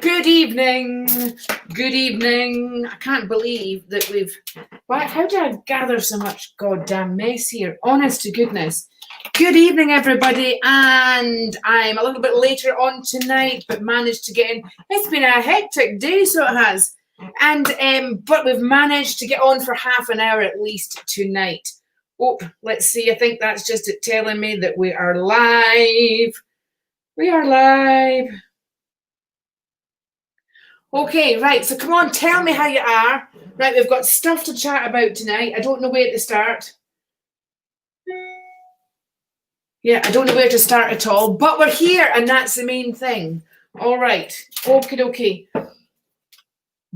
Good evening. Good evening. I can't believe that we've... How did I gather so much goddamn mess here? Honest to goodness. Good evening, everybody. And I'm a little bit later on tonight, but managed to get in. It's been a hectic day, so it has. And but we've managed to get on for half an hour at least tonight. Oh, let's see. I think that's just it telling me that we are live. We are live. Okay, right, so come on, tell me how you are. Right, we've got stuff to chat about tonight. I don't know where to start. Yeah, I don't know where to start at all, but we're here, and that's the main thing. All right, okie dokie.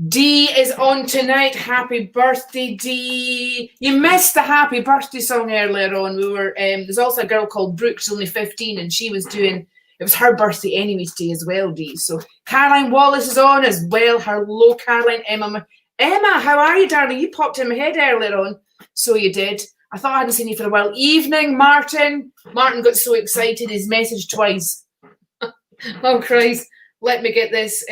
Dee is on tonight. Happy birthday, Dee. You missed the happy birthday song earlier on. We were there's also a girl called Brooke, she's only 15, and she was doing... It was her birthday anyway today as well, Dee. So Caroline Wallace is on as well. Hello, Caroline. Emma, how are you, darling? You popped in my head earlier on. So you did. I thought I hadn't seen you for a while. Evening, Martin. Martin got so excited, he's messaged twice. Oh, Christ. Let me get this,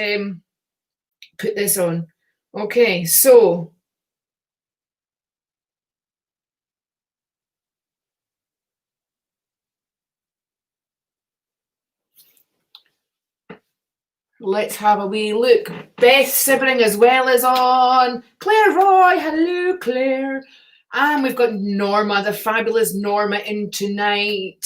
put this on. Okay, so... Let's have a wee look. Beth Sibring as well is on. Claire Roy, hello Claire. And we've got Norma, the fabulous Norma, in tonight.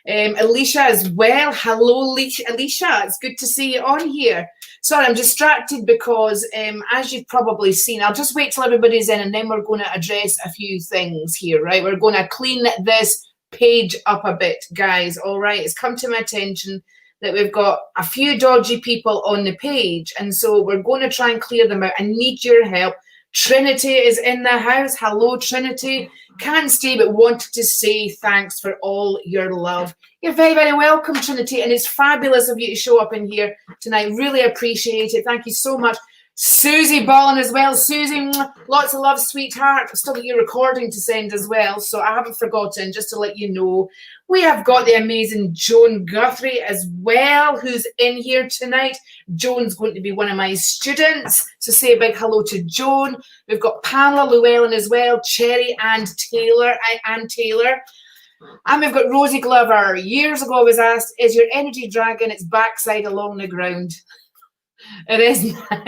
Alicia as well. Hello Alicia. It's good to see you on here. Sorry, I'm distracted because as you've probably seen, I'll just wait till everybody's in and then we're going to address a few things here, right? We're going to clean this page up a bit, guys, all right? It's come to my attention that we've got a few dodgy people on the page, and so we're going to try and clear them out. I need your help. Trinity is in the house. Hello, Trinity. Can't stay, but wanted to say thanks for all your love. You're very, very welcome, Trinity, and it's fabulous of you to show up in here tonight. Really appreciate it. Thank you so much. Susie Ballin as well. Susie, lots of love, sweetheart. I've still got your recording to send as well, so I haven't forgotten, just to let you know. We have got the amazing Joan Guthrie as well, who's in here tonight. Joan's going to be one of my students, so say a big hello to Joan. We've got Pamela Llewellyn as well, Cherry and Taylor, and we've got Rosie Glover. Years ago I was asked, is your energy dragging its backside along the ground? It is now.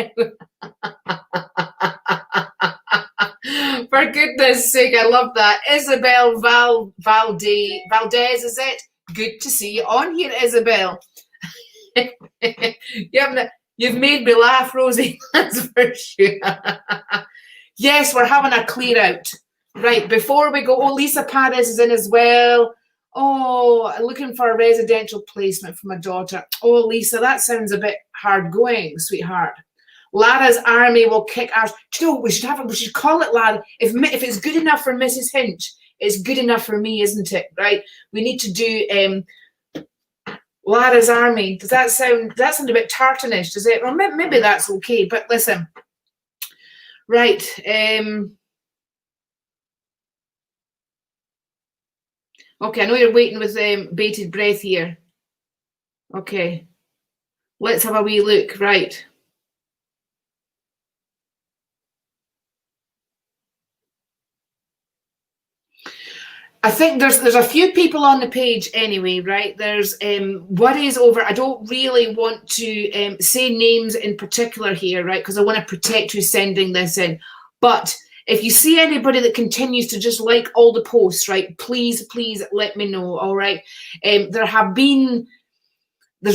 For goodness sake, I love that. Isabel Valdez, is it? Good to see you on here, Isabel. You've made me laugh, Rosie. That's for sure. Yes, we're having a clear out. Right, before we go, oh, Lisa Paris is in as well. Oh, looking for a residential placement for my daughter. Oh, Lisa, that sounds a bit hard going, sweetheart. Lara's army will kick ours. Do you know what we should call it, Lara? If it's good enough for Mrs. Hinch, it's good enough for me, isn't it? Right? We need to do Lara's army. Does that sound a bit tartanish? Does it? Well, maybe that's okay. But listen, right? Okay, I know you're waiting with bated breath here. Okay, let's have a wee look. Right. I think there's a few people on the page anyway, right? There's worries over, I don't really want to say names in particular here, right? Because I want to protect who's sending this in. But if you see anybody that continues to just like all the posts, right, please let me know, all right? There's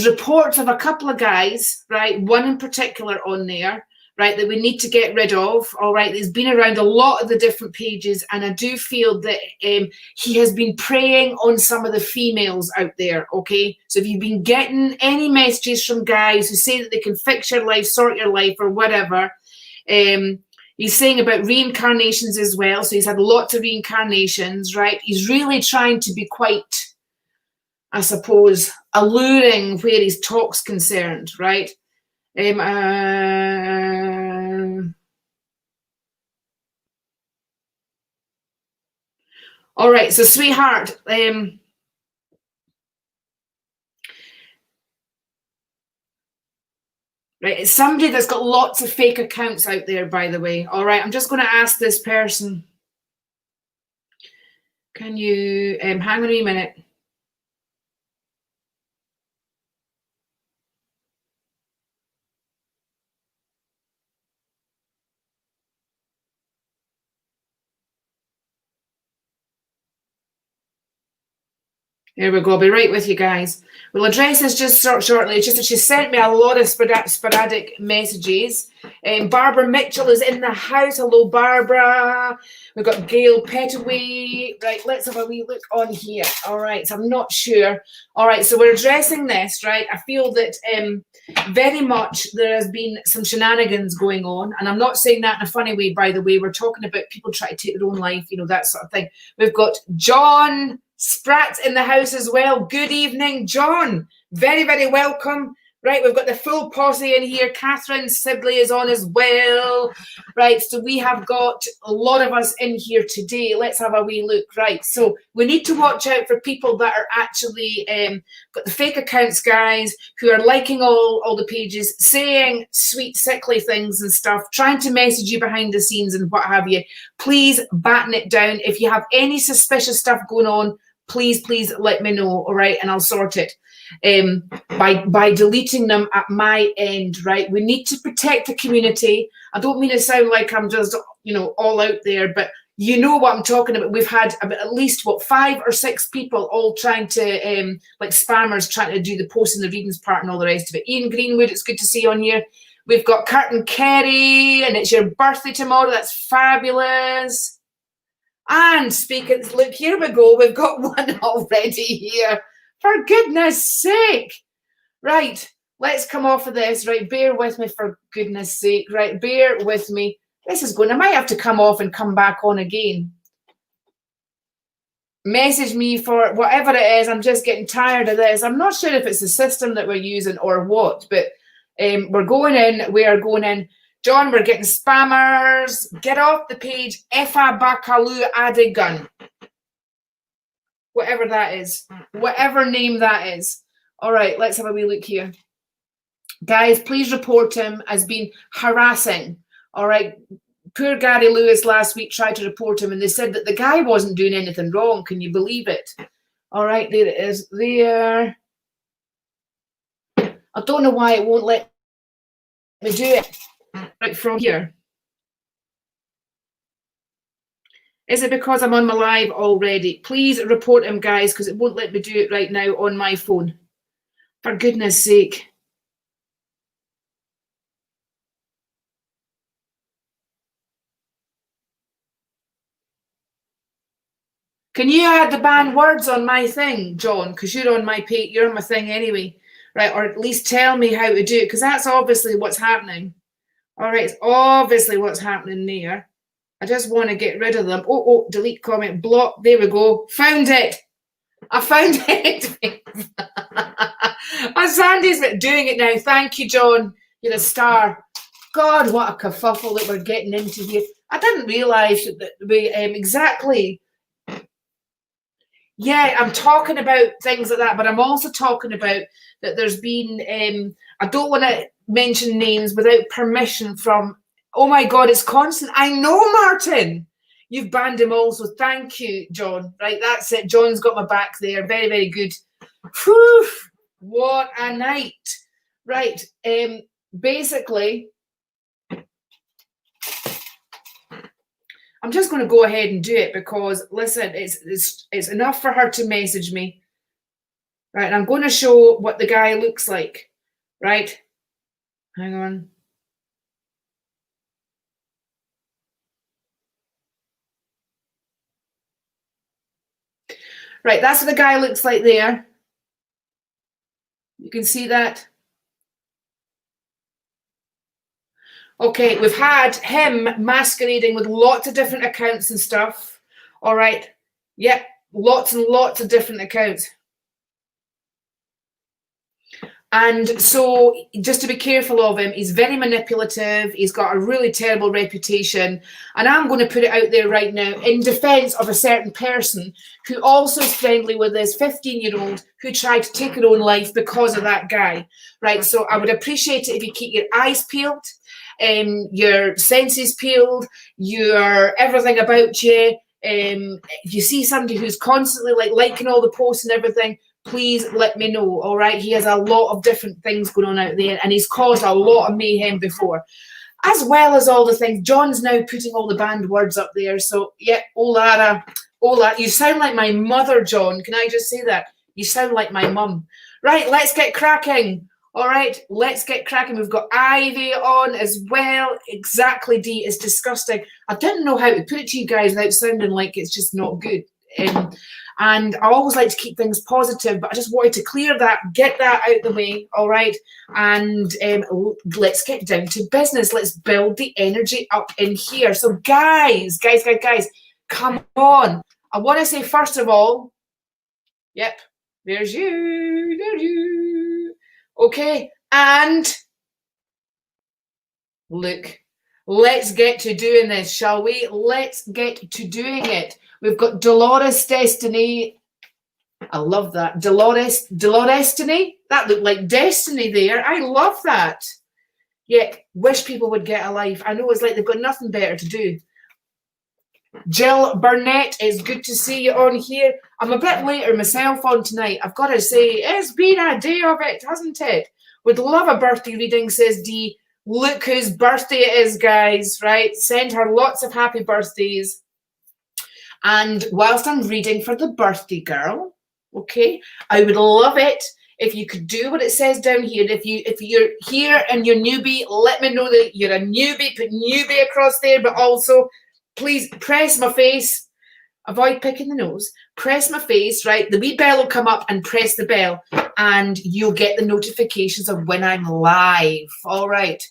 reports of a couple of guys, right, one in particular on there, right, that we need to get rid of, all right? He's been around a lot of the different pages, and I do feel that he has been preying on some of the females out there, okay? So if you've been getting any messages from guys who say that they can fix your life, sort your life, or whatever, he's saying about reincarnations as well, so he's had lots of reincarnations, right? He's really trying to be quite, I suppose, alluring where his talk's concerned, right? All right, so sweetheart, Right, it's somebody that's got lots of fake accounts out there, by the way. All right, I'm just going to ask this person. Can you hang on a minute? There we go. I'll be right with you guys. We'll address this just shortly. It's just that she sent me a lot of sporadic messages. Barbara Mitchell is in the house. Hello, Barbara. We've got Gail Petaway. Right, let's have a wee look on here. All right, so I'm not sure. All right, so we're addressing this, right? I feel that very much there has been some shenanigans going on. And I'm not saying that in a funny way, by the way. We're talking about people trying to take their own life, you know, that sort of thing. We've got John Spratt in the house as well. Good evening, John. Very, very welcome. Right, we've got the full posse in here. Catherine Sibley is on as well. Right, so we have got a lot of us in here today. Let's have a wee look. Right, so we need to watch out for people that are actually got the fake accounts, guys, who are liking all the pages, saying sweet, sickly things and stuff, trying to message you behind the scenes and what have you. Please batten it down. If you have any suspicious stuff going on, please let me know, all right, and I'll sort it by deleting them at my end, right? We need to protect the community. I don't mean to sound like I'm just, you know, all out there, but you know what I'm talking about. We've had about at least, 5 or 6 people all trying to, like spammers, trying to do the post and the readings part and all the rest of it. Ian Greenwood, it's good to see you on here. We've got Curtin Kerry, and it's your birthday tomorrow. That's fabulous. And speaking, look, here we go. We've got one already here. For goodness sake. Right, let's come off of this. Right, bear with me for goodness sake. Right, bear with me. This is going, I might have to come off and come back on again. Message me for whatever it is. I'm just getting tired of this. I'm not sure if it's the system that we're using or what, but we're going in. We are going in. John, we're getting spammers. Get off the page. Effa Bakalu Adigun. Whatever that is. Whatever name that is. All right, let's have a wee look here. Guys, please report him as being harassing. All right. Poor Gary Lewis last week tried to report him, and they said that the guy wasn't doing anything wrong. Can you believe it? All right, there it is. There. I don't know why it won't let me do it. Right from here. Is it because I'm on my live already? Please report him, guys, because it won't let me do it right now on my phone. For goodness sake. Can you add the banned words on my thing, John? Because you're on my page, you're on my thing anyway. Right, or at least tell me how to do it, because that's obviously what's happening. All right, it's obviously what's happening there. I just want to get rid of them. Oh, delete comment, block. There we go. Found it. I found it. Sandy's doing it now. Thank you, John. You're a star. God, what a kerfuffle that we're getting into here. I didn't realise that we exactly. Yeah, I'm talking about things like that, but I'm also talking about that there's been, I don't want to mention names without permission from, oh my God, it's constant. I know, Martin. You've banned him also. Thank you, John. Right, that's it. John's got my back there. Very, very good. Whew, what a night. Right, basically, I'm just going to go ahead and do it because, listen, it's enough for her to message me. Right, and I'm going to show what the guy looks like. Right, hang on. Right, that's what the guy looks like there. You can see that. Okay, we've had him masquerading with lots of different accounts and stuff. All right. Yep, lots and lots of different accounts. And so just to be careful of him, he's very manipulative. He's got a really terrible reputation. And I'm going to put it out there right now in defense of a certain person who also is friendly with this 15-year-old who tried to take her own life because of that guy, right? So I would appreciate it if you keep your eyes peeled, your senses peeled, your everything about you. If you see somebody who's constantly liking all the posts and everything, please let me know. All right, he has a lot of different things going on out there, and he's caused a lot of mayhem before, as well as all the things. John's now putting all the banned words up there. So yeah, Lara, you sound like my mother, John. Can I just say that? You sound like my mum. Right, let's get cracking. All right, let's get cracking. We've got Ivy on as well. Exactly, Dee. It's disgusting. I didn't know how to put it to you guys without sounding like it's just not good. And I always like to keep things positive, but I just wanted to clear that, get that out the way, all right? And let's get down to business. Let's build the energy up in here. So guys, come on. I want to say, first of all, yep, there's you. Okay, and look, let's get to doing this, shall we? Let's get to doing it. We've got Dolores Destiny. I love that. Dolores Destiny. That looked like destiny there. I love that. Yeah, wish people would get a life. I know it's like they've got nothing better to do. Jill Burnett, it's good to see you on here. I'm a bit later myself on tonight. I've got to say, it's been a day of it, hasn't it? Would love a birthday reading, says Dee. Look whose birthday it is, guys, right? Send her lots of happy birthdays. And whilst I'm reading for the birthday girl, okay, I would love it if you could do what it says down here. If you're here and you're newbie, let me know that you're a newbie. Put newbie across there, but also please press my face. Avoid picking the nose. Press my face, right? The wee bell will come up, and press the bell, and you'll get the notifications of when I'm live. All right.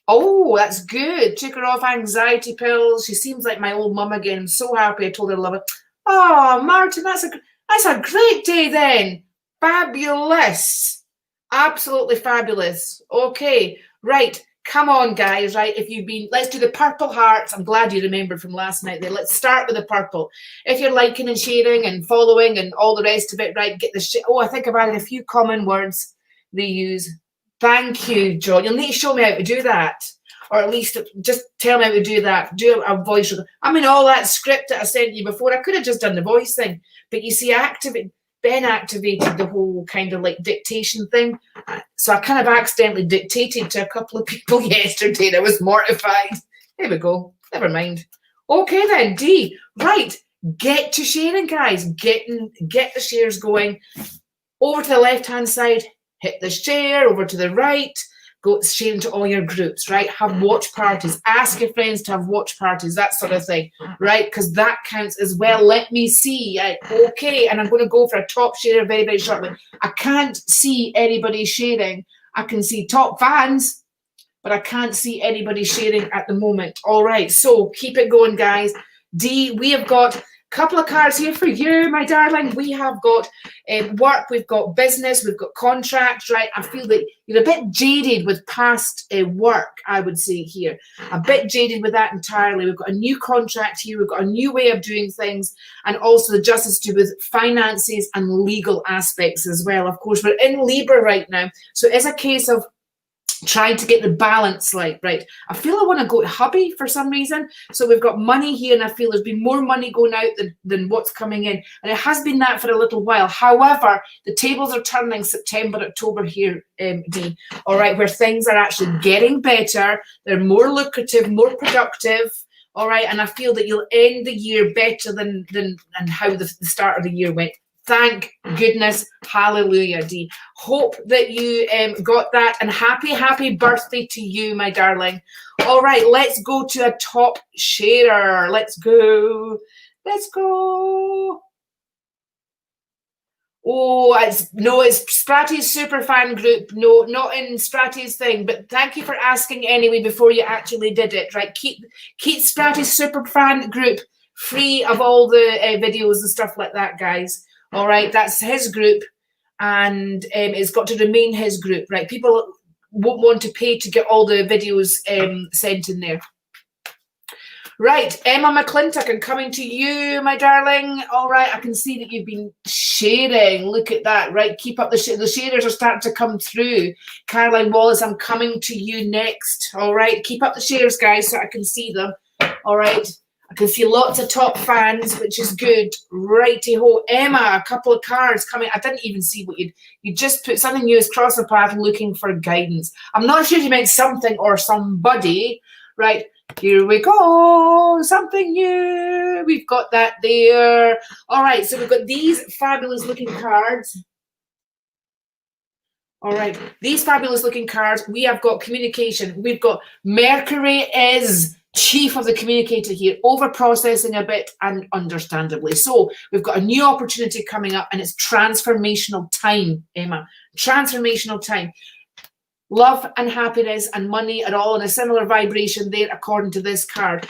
Oh, that's good. Took her off anxiety pills. She seems like my old mum again. I'm so happy I told her I love her. Oh, Martin, that's a great day then. Fabulous. Absolutely fabulous. Okay, right. Come on, guys, right? If you've been, let's do the purple hearts. I'm glad you remembered from last night there. Let's start with the purple. If you're liking and sharing and following and all the rest of it, right, get the shit. Oh, I think I've added a few common words they use. Thank you, John. You'll need to show me how to do that. Or at least just tell me how to do that. Do a voice. I mean, all that script that I sent you before, I could have just done the voice thing. But you see, Ben activated the whole kind of like dictation thing. So I kind of accidentally dictated to a couple of people yesterday and I was mortified. There we go. Never mind. Okay then, Dee. Right. Get to sharing, guys. Get the shares going. Over to the left-hand side. Hit the share. Over to the right. Go share into all your groups, right? Have watch parties. Ask your friends to have watch parties, that sort of thing, right? Because that counts as well. Let me see. Okay, and I'm going to go for a top share very, very shortly. I can't see anybody sharing. I can see top fans, but I can't see anybody sharing at the moment. All right, so keep it going, guys. Dee, we have got couple of cards here for you, my darling. We have got work, we've got business, we've got contracts, right? I feel that you're a bit jaded with past work, I would say here. A bit jaded with that entirely. We've got a new contract here, we've got a new way of doing things, and also the justice to do with finances and legal aspects as well. Of course, we're in Libra right now, so it's a case of trying to get the balance right. I feel I want to go to hubby for some reason. So we've got money here and I feel there's been more money going out than what's coming in. And it has been that for a little while. However, the tables are turning September, October here, Dee. All right, where things are actually getting better. They're more lucrative, more productive. All right, and I feel that you'll end the year better than how the start of the year went. Thank goodness. Hallelujah, Dee. Hope that you got that. And happy birthday to you, my darling. All right, let's go to a top sharer. Let's go. Oh, it's Spratty's super fan group. No, not in Spratty's thing, but thank you for asking anyway before you actually did it, right? Keep Spratty's super fan group free of all the videos and stuff like that, guys. All right, that's his group, and it's got to remain his group, right? People won't want to pay to get all the videos sent in there. Right, Emma McClintock, I'm coming to you, my darling. All right, I can see that you've been sharing. Look at that, right? Keep up the sharers are starting to come through. Caroline Wallace, I'm coming to you next. All right, keep up the shares, guys, so I can see them. All right, I can see lots of top fans, which is good. Righty-ho. Emma, a couple of cards coming. I didn't even see what you just put something new as cross the path looking for guidance. I'm not sure if you meant something or somebody, right? Here we go, something new. We've got that there. All right, so we've got these fabulous looking cards. All right, these fabulous looking cards. We have got communication. We've got Mercury is chief of the communicator here, over processing a bit, and understandably so. We've got a new opportunity coming up, and it's transformational time, Emma. Transformational time. Love and happiness and money are all in a similar vibration there, according to this card.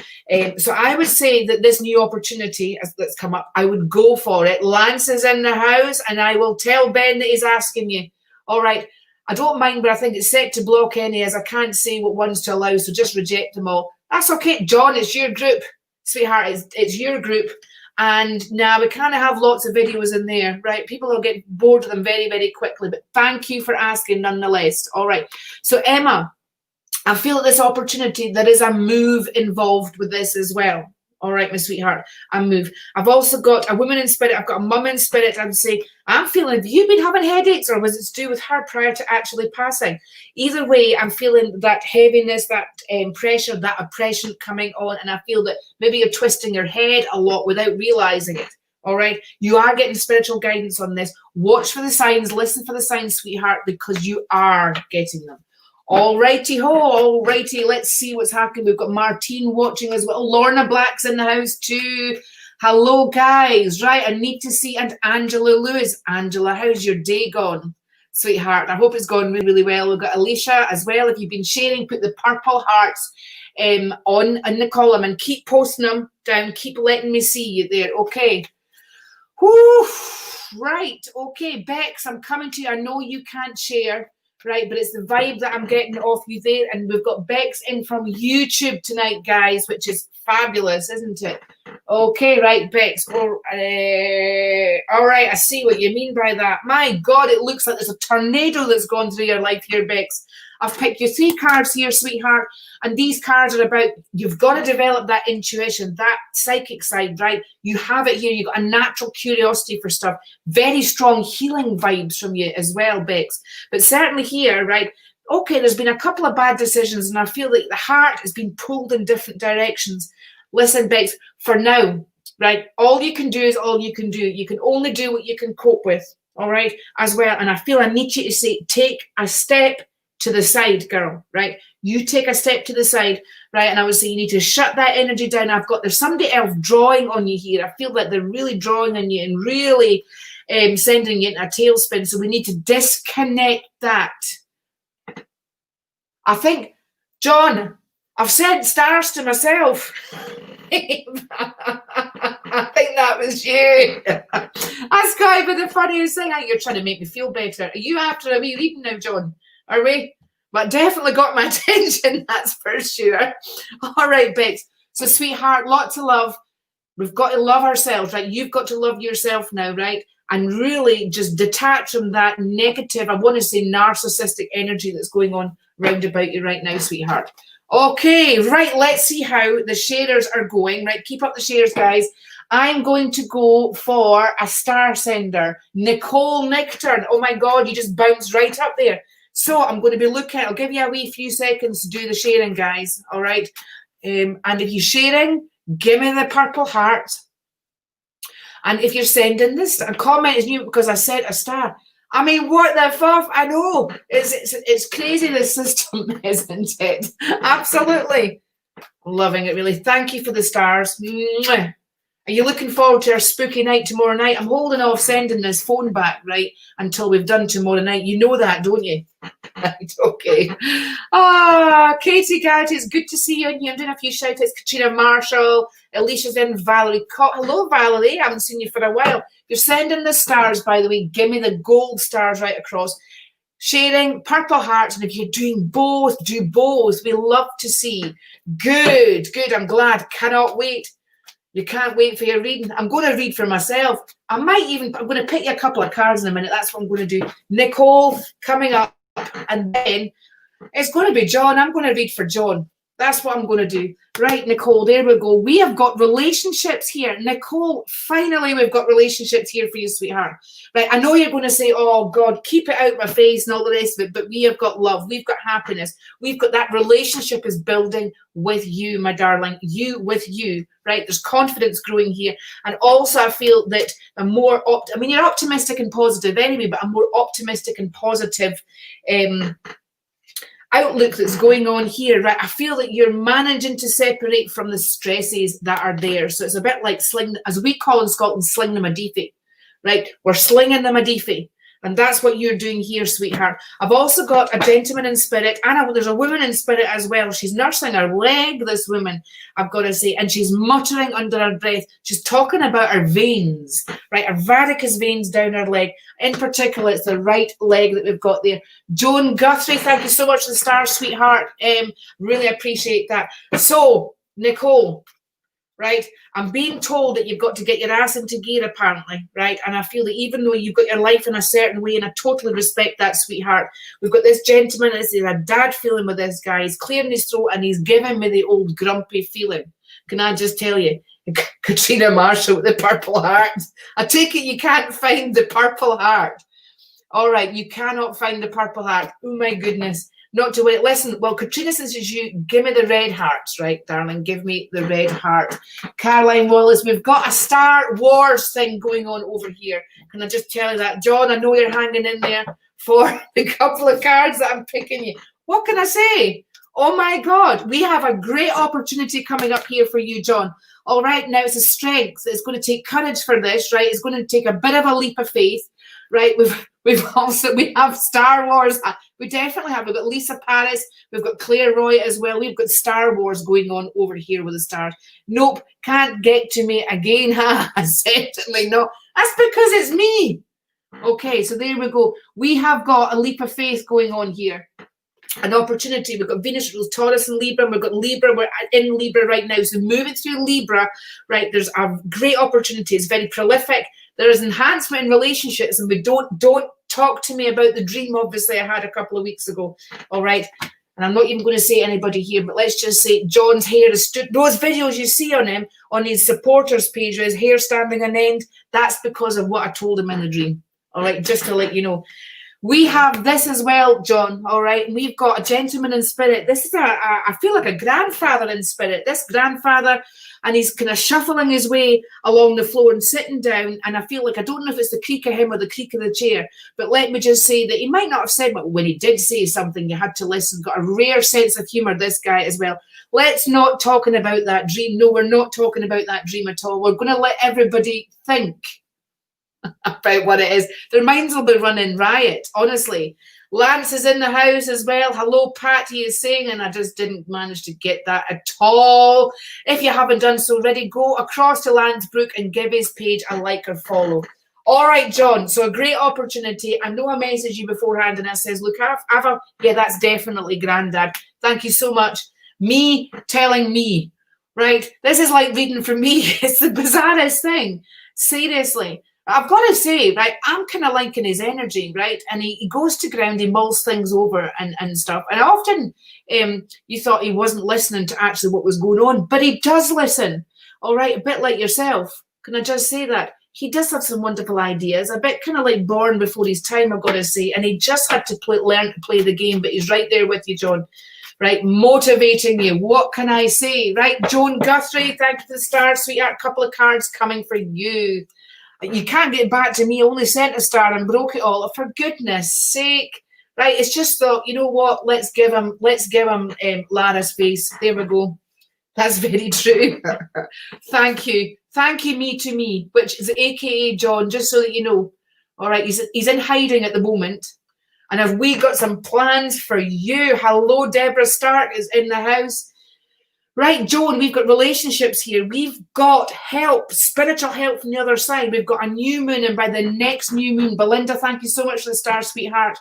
So I would say that this new opportunity that's come up, I would go for it. Lance is in the house, and I will tell Ben that he's asking you. All right. I don't mind, but I think it's set to block any, as I can't say what ones to allow, so just reject them all. That's okay, John. It's your group, sweetheart. It's your group. And now we kind of have lots of videos in there, right? People will get bored of them very, very quickly. But thank you for asking nonetheless. All right. So, Emma, I feel at this opportunity, there is a move involved with this as well. All right, my sweetheart, a move. I've also got a woman in spirit. I've got a mum in spirit. I would say, I'm feeling, have you been having headaches, or was it to do with her prior to actually passing? Either way, I'm feeling that heaviness, that pressure, that oppression coming on, and I feel that maybe you're twisting your head a lot without realizing it. All right, you are getting spiritual guidance on this. Watch for the signs, listen for the signs, sweetheart, because you are getting them. All righty ho, all righty. Let's see what's happening. We've got Martine watching as well. Lorna Black's in the house too. Hello, guys. Right, I need to see. And Angela Lewis. Angela, how's your day gone, sweetheart? I hope it's gone really, really well. We've got Alicia as well. If you've been sharing, put the purple hearts on in the column and keep posting them down. Keep letting me see you there. Okay. Whew. Right. Okay, Bex, I'm coming to you. I know you can't share. Right, but it's the vibe that I'm getting off you there. And we've got Bex in from YouTube tonight, guys, which is fabulous, isn't it? Okay, right, Bex. All right, I see what you mean by that. My God, it looks like there's a tornado that's gone through your life here, Bex. I've picked you 3 cards here, sweetheart, and these cards are about, you've got to develop that intuition, that psychic side, right? You have it here. You've got a natural curiosity for stuff. Very strong healing vibes from you as well, Bex. But certainly here, right, okay, there's been a couple of bad decisions, and I feel like the heart has been pulled in different directions. Listen, Bex, for now, right, all you can do is all you can do. You can only do what you can cope with, all right, as well. And I feel I need you to say, take a step to the side, girl, right? You take a step to the side, right? And I would say you need to shut that energy down. There's somebody else drawing on you here. I feel like they're really drawing on you and really sending you into a tailspin. So we need to disconnect that. I think, John, I've sent stars to myself. I think that was you. That's kind of the funniest thing. You're trying to make me feel better. Are you after a wee reading now, John? Are we? But definitely got my attention, that's for sure. All right, Bex. So, sweetheart, lots of love. We've got to love ourselves, right? You've got to love yourself now, right? And really just detach from that negative, I want to say narcissistic energy that's going on round about you right now, sweetheart. Okay, right, let's see how the sharers are going, right? Keep up the shares, guys. I'm going to go for a star sender, Nicole Nickturn. Oh my God, you just bounced right up there. So I'm going to be looking, I'll give you a wee few seconds to do the sharing, guys, all right? And if you're sharing, give me the purple heart. And if you're sending this, a comment is new because I said a star. I mean, what the fuck? I know. It's crazy, this system, isn't it? Absolutely. Loving it, really. Thank you for the stars. Mwah. Are you looking forward to our spooky night tomorrow night? I'm holding off sending this phone back, right, until we've done tomorrow night. You know that, don't you? Right, okay. Katie Garrity, it's good to see you in here. I'm doing a few shout outs. Katrina Marshall, Alicia's in, Valerie. Hello, Valerie. I haven't seen you for a while. You're sending the stars, by the way. Give me the gold stars right across. Sharing, purple hearts, and if you're doing both, do both. We love to see. Good, good. I'm glad. Cannot wait. You can't wait for your reading. I'm going to read for myself. I'm going to pick you a couple of cards in a minute. That's what I'm going to do. Nicole coming up, and then it's going to be John. I'm going to read for John. That's what I'm going to do. Right, Nicole, there we go. We have got relationships here. Nicole, finally we've got relationships here for you, sweetheart. Right, I know you're going to say, oh, God, keep it out my face and all the rest of it, but we have got love. We've got happiness. We've got that relationship is building with you, my darling. You with you, right? There's confidence growing here. And also I feel that a more, you're optimistic and positive anyway, but a more optimistic and positive outlook that's going on here, right? I feel that you're managing to separate from the stresses that are there. So it's a bit like sling, as we call in Scotland, sling the Medifi, right? We're slinging the Medifi. And that's what you're doing here, sweetheart. I've also got a gentleman in spirit, and there's a woman in spirit as well. She's nursing her leg, this woman, I've got to say, and she's muttering under her breath. She's talking about her veins, right? Her varicose veins down her leg. In particular, it's the right leg that we've got there. Joan Guthrie, thank you so much for the stars, sweetheart. Really appreciate that. So, Nicole, right? I'm being told that you've got to get your ass into gear, apparently, right? And I feel that even though you've got your life in a certain way, and I totally respect that, sweetheart, we've got this gentleman, this is a dad feeling with this guy. He's clearing his throat and he's giving me the old grumpy feeling. Can I just tell you? Katrina Marshall with the purple heart. I take it you can't find the purple heart. All right, you cannot find the purple heart. Oh, my goodness. Not to wait. Listen, well, Katrina says it's you. Give me the red hearts, right, darling? Give me the red heart. Caroline Wallace, we've got a Star Wars thing going on over here. Can I just tell you that? John, I know you're hanging in there for a couple of cards that I'm picking you. What can I say? Oh, my God. We have a great opportunity coming up here for you, John. All right, now it's a strength. It's going to take courage for this, right? It's going to take a bit of a leap of faith, right? We have Star Wars. We definitely have. We've got Lisa Paris. We've got Claire Roy as well. We've got Star Wars going on over here with the stars. Nope, can't get to me again. Certainly not. That's because it's me. Okay, so there we go. We have got a leap of faith going on here. An opportunity. We've got Venus rules Taurus and Libra. We've got Libra. We're in Libra right now. So moving through Libra, right, there's a great opportunity. It's very prolific. There is enhancement in relationships, and we don't talk to me about the dream, obviously, I had a couple of weeks ago. All right. And I'm not even going to say anybody here, but let's just say John's hair is those videos you see on him on his supporters page with his hair standing on end. That's because of what I told him in the dream. All right. Just to let you know. We have this as well, John, all right? And we've got a gentleman in spirit. This is I feel like a grandfather in spirit. This grandfather, and he's kind of shuffling his way along the floor and sitting down, and I feel like, I don't know if it's the creak of him or the creak of the chair, but let me just say that he might not have said, but when he did say something, you had to listen. Got a rare sense of humour, this guy as well. Let's not talking about that dream. No, we're not talking about that dream at all. We're going to let everybody think about what it is. Their minds will be running riot, honestly. Lance is in the house as well. Hello, Pat, he is saying, and I just didn't manage to get that at all. If you haven't done so already, go across to Lance Brook and give his page a like or follow. All right, John, so a great opportunity. I know I messaged you beforehand and I says, look, yeah, that's definitely Grandad. Thank you so much. Me telling me, right? This is like reading for me. It's the bizarrest thing. Seriously. I've got to say, right, I'm kind of liking his energy, right? And he goes to ground, he mulls things over and stuff. And often you thought he wasn't listening to actually what was going on, but he does listen, all right? A bit like yourself. Can I just say that? He does have some wonderful ideas, a bit kind of like born before his time, I've got to say. And he just had to learn to play the game, but he's right there with you, John. Right, motivating you. What can I say? Right, Joan Guthrie, thank you for the stars, sweetheart. A couple of cards coming for you. You can't get back to me, only sent a star and broke it all. For goodness sake. Right, it's just thought, you know what, let's give him Lara's face. There we go. That's very true. Thank you. Thank you, me to me, which is AKA John, just so that you know. All right, he's in hiding at the moment. And have we got some plans for you? Hello, Deborah Stark is in the house. Right, Joan, we've got relationships here. We've got help, spiritual help from the other side. We've got a new moon, and by the next new moon, Belinda, thank you so much for the star, sweetheart.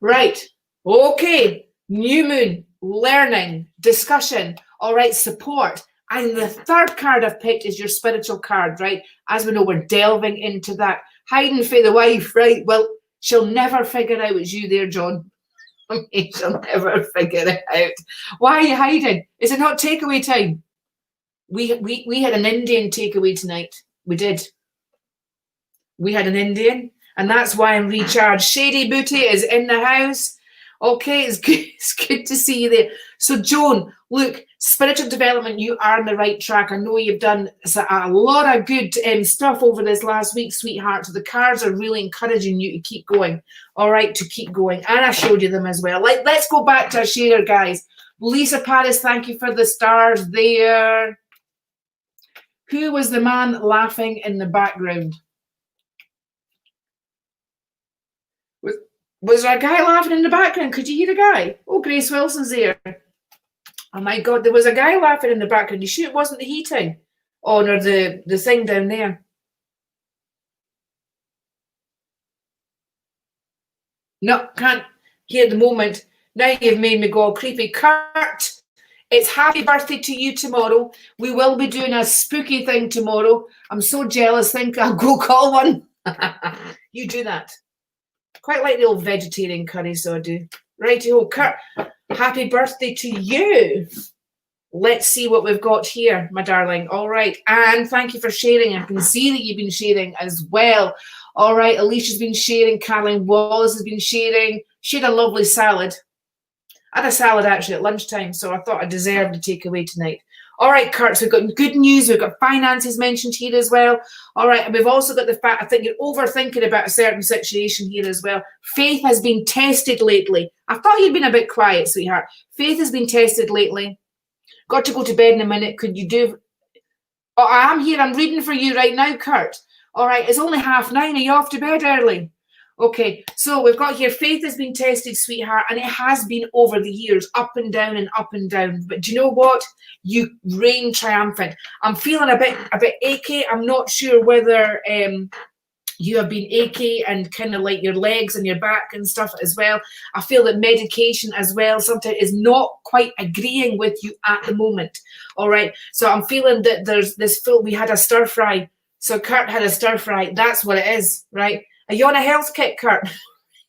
Right, okay, new moon, learning, discussion, all right, support. And the third card I've picked is your spiritual card, right? As we know, we're delving into that. Hiding for the wife, right? Well, she'll never figure out it's you there, John. She'll never figure it out. Why are you hiding? Is it not takeaway time? We had an Indian takeaway tonight. We did. We had an Indian, and that's why I'm recharged. Shady Booty is in the house. Okay, it's good to see you there. So, Joan, look, spiritual development, you are on the right track. I know you've done a lot of good stuff over this last week, sweetheart. So the cards are really encouraging you to keep going. All right, to keep going. And I showed you them as well. Let's go back to our sharer, guys. Lisa Paris, thank you for the stars there. Who was the man laughing in the background? Was there a guy laughing in the background? Could you hear a guy? Oh, Grace Wilson's there. Oh my God, there was a guy laughing in the background. You sure it wasn't the heating on or the thing down there? No, can't hear at the moment. Now you've made me go all creepy. Kurt, it's happy birthday to you tomorrow. We will be doing a spooky thing tomorrow. I'm so jealous. Think I'll go call one. You do that. Quite like the old vegetarian curry, so I do. Righty-ho, Kurt, happy birthday to you. Let's see what we've got here, my darling. All right, and thank you for sharing. I can see that you've been sharing as well. All right, Alicia's been sharing. Caroline Wallace has been sharing. She had a lovely salad. I had a salad actually at lunchtime, so I thought I deserved a takeaway tonight. All right, Kurt, so we've got good news. We've got finances mentioned here as well. All right, and we've also got the fact, I think you're overthinking about a certain situation here as well. Faith has been tested lately. I thought you'd been a bit quiet, sweetheart. Faith has been tested lately. Got to go to bed in a minute. Could you do... Oh, I am here. I'm reading for you right now, Kurt. All right, it's only 9:30. Are you off to bed early? Okay, so we've got here, faith has been tested, sweetheart, and it has been over the years, up and down and up and down. But do you know what? You reign triumphant. I'm feeling a bit achy. I'm not sure whether you have been achy and kind of like your legs and your back and stuff as well. I feel that medication as well sometimes is not quite agreeing with you at the moment. All right, so I'm feeling that there's this we had a stir fry. So Kurt had a stir fry. That's what it is, right? Are you on a health kick, Kurt?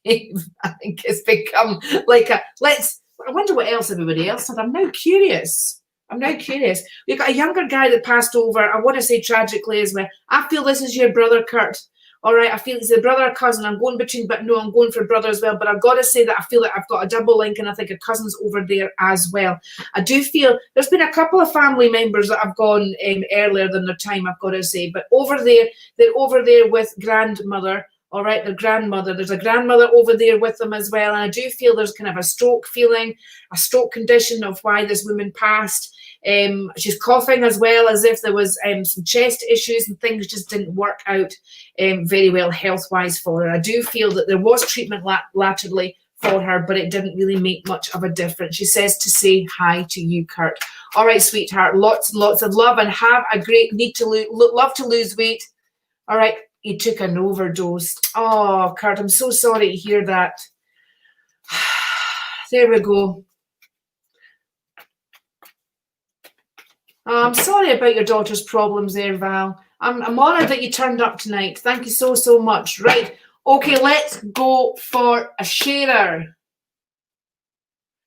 I think it's become like a I wonder what else everybody else had. I'm now curious. We've got a younger guy that passed over. I want to say tragically as well. I feel this is your brother, Kurt. All right, I feel it's a brother or cousin. I'm going between, but no, I'm going for brother as well. But I've got to say that I feel that I've got a double link, and I think a cousin's over there as well. I do feel there's been a couple of family members that have gone earlier than their time, I've got to say. But over there, they're over there with grandmother. All right, their grandmother. There's a grandmother over there with them as well. And I do feel there's kind of a stroke feeling, a stroke condition of why this woman passed. She's coughing as well, as if there was some chest issues and things just didn't work out very well health-wise for her. I do feel that there was treatment laterally for her, but it didn't really make much of a difference. She says to say hi to you, Kurt. All right, sweetheart, lots and lots of love, and have a great love to lose weight. All right, you took an overdose. Oh, Kurt, I'm so sorry to hear that. There we go. Oh, I'm sorry about your daughter's problems there, Val. I'm honoured that you turned up tonight. Thank you so, so much. Right. Okay, let's go for a sharer.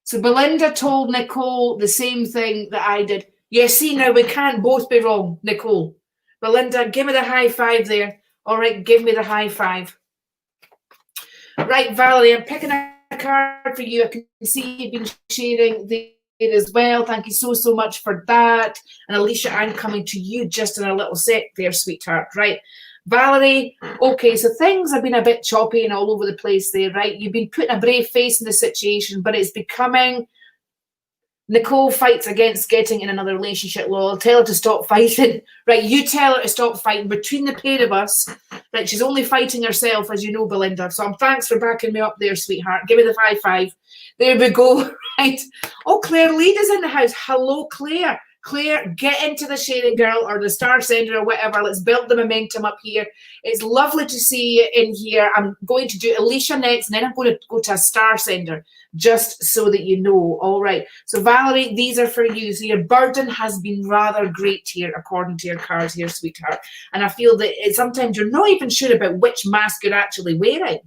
So Belinda told Nicole the same thing that I did. Yeah, see, now we can't both be wrong, Nicole. Belinda, give me the high five there. All right, give me the high five. Right, Valerie, I'm picking a card for you. I can see you've been sharing the as well. Thank you so, so much for that. And Alicia, I'm coming to you just in a little sec there, sweetheart. Right. Valerie, okay, so things have been a bit choppy and all over the place there, right? You've been putting a brave face in the situation, but it's becoming Nicole fights against getting in another relationship, lol. Tell her to stop fighting. Right, you tell her to stop fighting. Between the pair of us, right, she's only fighting herself, as you know, Belinda. So thanks for backing me up there, sweetheart. Give me the high five. There we go. Right. Oh, Claire Lead is in the house. Hello, Claire. Claire, get into the sharing girl or the star sender or whatever. Let's build the momentum up here. It's lovely to see you in here. I'm going to do Alicia next, and then I'm going to go to a star sender, just so that you know. All right. So Valerie, these are for you. So your burden has been rather great here, according to your cards here, sweetheart. And I feel that sometimes you're not even sure about which mask you're actually wearing,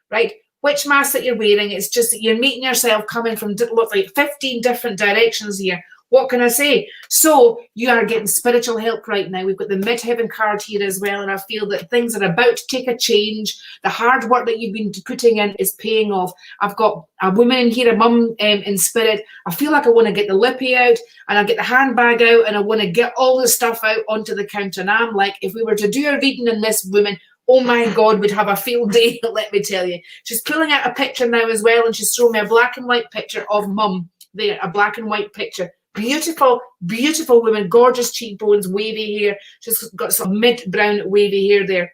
right? Which mask that you're wearing. It's just that you're meeting yourself coming from looks like 15 different directions here. What can I say? So you are getting spiritual help right now. We've got the midheaven card here as well, and I feel that things are about to take a change. The hard work that you've been putting in is paying off. I've got a woman in here, a mum in spirit. I feel like I want to get the lippy out, and I get the handbag out, and I want to get all the stuff out onto the counter. And I'm like, if we were to do a reading on this woman, oh my God, we'd have a field day, let me tell you. She's pulling out a picture now as well, and she's showing me a black and white picture of mum there, a black and white picture. Beautiful, beautiful woman, gorgeous cheekbones, wavy hair. She's got some mid-brown wavy hair there.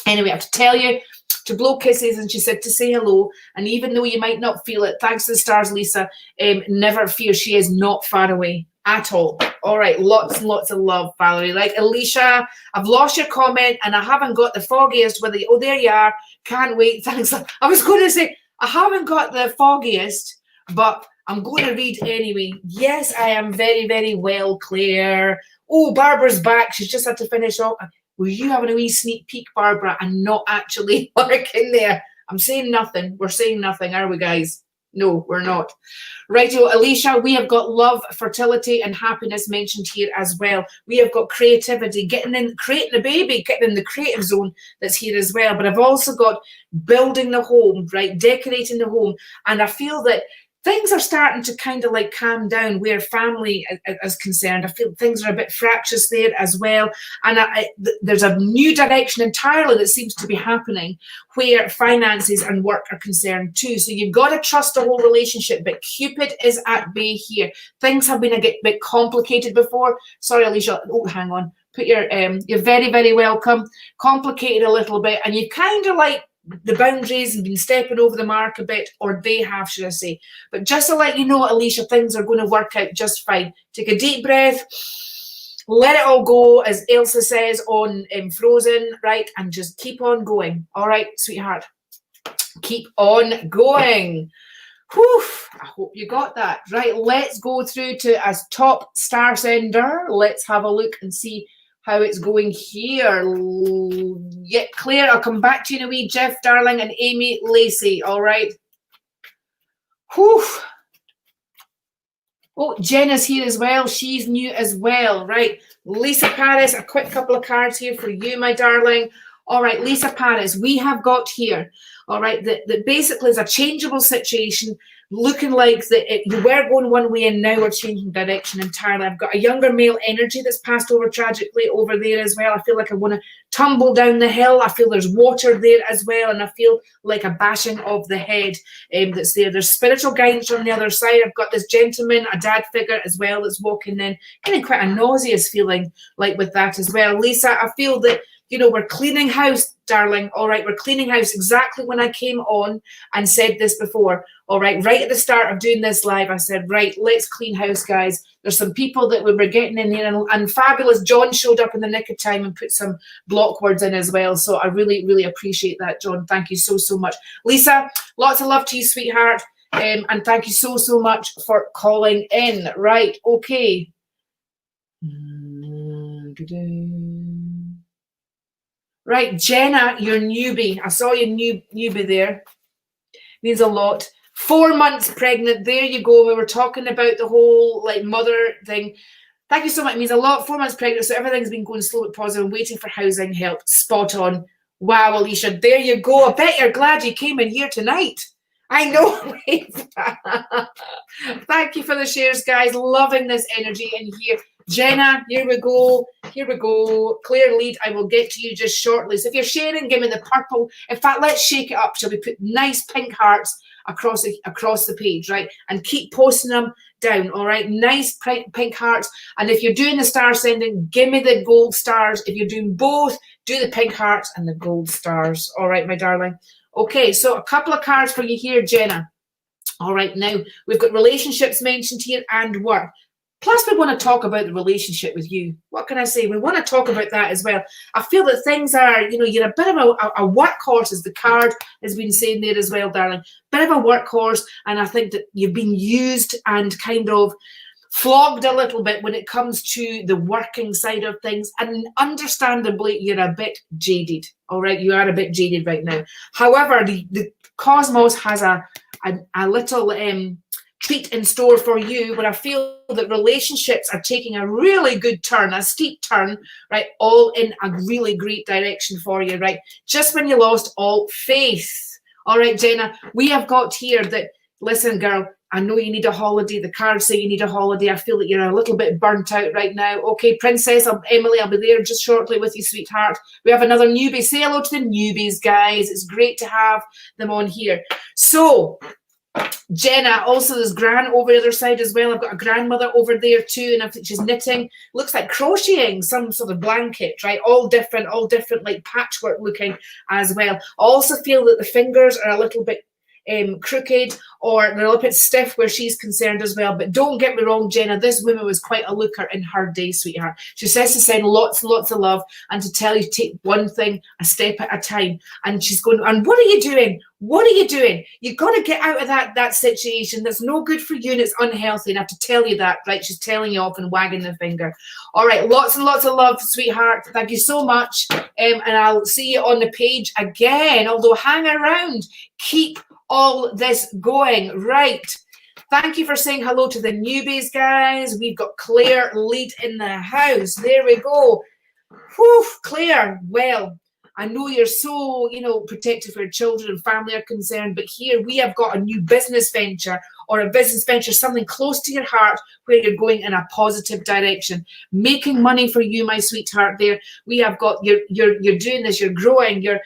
Anyway, I have to tell you to blow kisses, and she said to say hello. And even though you might not feel it, thanks to the stars, Lisa, never fear, she is not far away at all. All right, lots and lots of love, Valerie. Like Alicia, I've lost your comment, and I haven't got the foggiest with you. Oh, there you are. Can't wait. Thanks. I was going to say, I haven't got the foggiest, but I'm going to read anyway. Yes, I am very, very well, Claire. Oh, Barbara's back. She's just had to finish off. Were you having a wee sneak peek, Barbara, and not actually working there? I'm saying nothing. We're saying nothing, are we, guys? No, we're not. Righto, Alicia, we have got love, fertility, and happiness mentioned here as well. We have got creativity, getting in, creating a baby, getting in the creative zone that's here as well. But I've also got building the home, right? Decorating the home. And I feel that things are starting to kind of like calm down where family is concerned. I feel things are a bit fractious there as well. And there's a new direction entirely that seems to be happening where finances and work are concerned too. So you've got to trust the whole relationship, but Cupid is at bay here. Things have been a bit complicated before. Sorry, Alicia. Oh, hang on. Put your, you're very, very welcome. Complicated a little bit. And you kind of like, the boundaries and been stepping over the mark a bit, or they have, should I say. But just to let you know, Alicia, things are going to work out just fine. Take a deep breath, let it all go, as Elsa says on Frozen, right? And just keep on going. All right, sweetheart. Keep on going. Whew, I hope you got that. Right, let's go through to as top star sender. Let's have a look and see how it's going here. Yeah, Claire, I'll come back to you in a wee. Jeff, darling, and Amy Lacey. All right. Whew. Oh, Jenna's here as well. She's new as well. Right. Lisa Paris, a quick couple of cards here for you, my darling. All right, Lisa Paris, we have got here, all right, that basically is a changeable situation, looking like that you were going one way and now we're changing direction entirely. I've got a younger male energy that's passed over tragically over there as well. I feel like I want to tumble down the hill. I feel there's water there as well, and I feel like a bashing of the head that's there. There's spiritual guidance on the other side. I've got this gentleman, a dad figure as well, that's walking in, getting quite a nauseous feeling like with that as well. Lisa, I feel that, you know, we're cleaning house, darling. All right, we're cleaning house. Exactly when I came on and said this before. All right, right at the start of doing this live, I said, right, let's clean house, guys. There's some people that we were getting in here, and fabulous John showed up in the nick of time and put some block words in as well. So I really, really appreciate that, John. Thank you so, so much. Lisa, lots of love to you, sweetheart. And thank you so, so much for calling in. Right, okay. Right, Jenna, your newbie. I saw your newbie there. Means a lot. 4 months pregnant. There you go. We were talking about the whole like mother thing. Thank you so much. It means a lot. 4 months pregnant. So everything's been going slow but positive. I'm waiting for housing help. Spot on. Wow, Alicia. There you go. I bet you're glad you came in here tonight. I know. Thank you for the shares, guys. Loving this energy in here. Jenna, here we go. Here we go. Claire Lead, I will get to you just shortly. So if you're sharing, give me the purple. In fact, let's shake it up. Shall we put nice pink hearts across the page, right? And keep posting them. down, all right? Nice pink hearts. And if you're doing the star sending, give me the gold stars. If you're doing both, do the pink hearts and the gold stars. All right, my darling. Okay, so a couple of cards for you here, Jenna. All right, now we've got relationships mentioned here and work. Plus, we want to talk about the relationship with you. What can I say? We want to talk about that as well. I feel that things are, you know, you're a bit of a workhorse, as the card has been saying there as well, darling. Bit of a workhorse, and I think that you've been used and kind of flogged a little bit when it comes to the working side of things, and understandably, you're a bit jaded. All right, you are a bit jaded right now. However, the cosmos has a little treat in store for you, where I feel that relationships are taking a really good turn, a steep turn, right? All in a really great direction for you, right? Just when you lost all faith. All right, Jenna, we have got here that, listen, girl, I know you need a holiday. The cards say you need a holiday. I feel that you're a little bit burnt out right now. Okay, Princess, Emily, I'll be there just shortly with you, sweetheart. We have another newbie. Say hello to the newbies, guys. It's great to have them on here. So, Jenna, also there's Gran over the other side as well. I've got a grandmother over there too, and I think she's knitting. Looks like crocheting some sort of blanket, right? All different, like patchwork looking as well. I also feel that the fingers are a little bit crooked, or they're a little bit stiff where she's concerned as well. But don't get me wrong, Jenna, this woman was quite a looker in her day, sweetheart. She says to send lots and lots of love and to tell you to take one thing a step at a time. And she's going, and what are you doing? What are you doing? You've got to get out of that situation. That's no good for you and it's unhealthy. And I have to tell you that, right? She's telling you off and wagging the finger. All right, lots and lots of love, sweetheart. Thank you so much. And I'll see you on the page again, although hang around. Keep all this going, right? Thank you for saying hello to the newbies, guys. We've got Claire lead in the house. There we go. Whew, Claire, well, I know you're so, protective for your children and family are concerned, but here we have got a new business venture, or a business venture, something close to your heart where you're going in a positive direction, making money for you, my sweetheart. There, we have got you're doing this. You're growing your